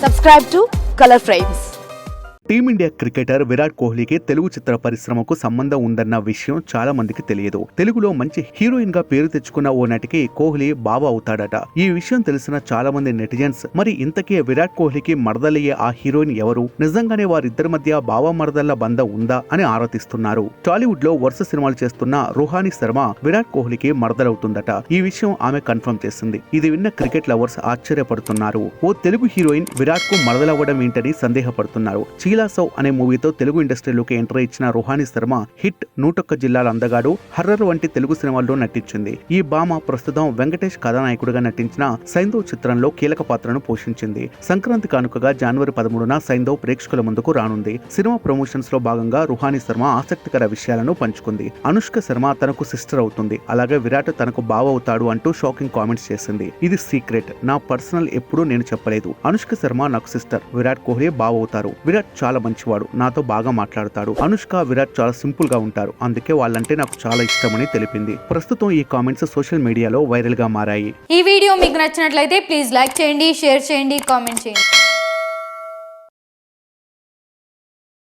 Subscribe to Color Frames. Team India cricketer Virat కోహ్లీకి తెలుగు చిత్ర పరిశ్రమకు సంబంధం ఉందన్న విషయం చాలా మందికి తెలియదు. తెలుగులో మంచి హీరోయిన్ గా పేరు తెచ్చుకున్న ఓ నటికి కోహ్లీ బావ అవుతాడట. ఈ విషయం తెలిసిన చాలా మంది నెటిజన్స్ మరి ఇంతకీ విరాట్ కోహ్లీకి మరదలయ్యే ఆ హీరోయిన్ ఎవరు, నిజంగానే వారిద్దరి మధ్య బావ మరదళ్ల బంధం ఉందా అని ఆరాధిస్తున్నారు. టాలీవుడ్ లో వరుస సినిమాలు చేస్తున్న రుహానీ శర్మ విరాట్ కోహ్లీకి మరదలవుతుందట. ఈ విషయం ఆమె కన్ఫర్మ్ చేసింది. ఇది విన్న క్రికెట్ లవర్స్ ఆశ్చర్యపడుతున్నారు. ఓ తెలుగు హీరోయిన్ విరాట్ కు మరదలవ్వడం ఏంటని సందేహపడుతున్నారు. చీలాసౌ అనే మూవీతో తెలుగు ఇండస్ట్రీలోకి ఎంటర్ ఇచ్చిన రుహానీ శర్మ హిట్ 101 జిల్లాల అందగాడు, హర్రర్ వంటి తెలుగు సినిమాల్లో నటించింది. ఈ భామ ప్రస్తుతం వెంకటేష్ కథానాయకుడిగా నటించిన సైంధవ్ చిత్రంలో కీలక పాత్రను పోషించింది. సంక్రాంతి కానుకగా జనవరి 13న సైంధవ్ ప్రేక్షకుల ముందుకు రానుంది. సినిమా ప్రమోషన్స్ లో భాగంగా రుహానీ శర్మ ఆసక్తికర విషయాలను పంచుకుంది. అనుష్క శర్మ తనకు సిస్టర్ అవుతుంది, అలాగే విరాట్ తనకు బావ అవుతాడు అంటూ షాకింగ్ కామెంట్స్ చేసింది. ఇది సీక్రెట్, నా పర్సనల్ ఎప్పుడూ నేను చెప్పలేదు. అనుష్క శర్మ నాకు సిస్టర్, విరాట్ కోహ్లీ బావ అవుతారు. విరాట్ చాలా మంచివాడు, నాతో బాగా మాట్లాడతాడు. అనుష్క విరాట్ చాలా సింపుల్ గా ఉంటారు, అందుకే వాళ్ళంటే నాకు చాలా ఇష్టమని తెలిపింది. ప్రస్తుతం ఈ కామెంట్స్ సోషల్ మీడియాలో వైరల్ గా మారాయి. ఈ వీడియో మీకు నచ్చినట్లయితే ప్లీజ్ లైక్ చేయండి, షేర్ చేయండి, కామెంట్ చేయండి.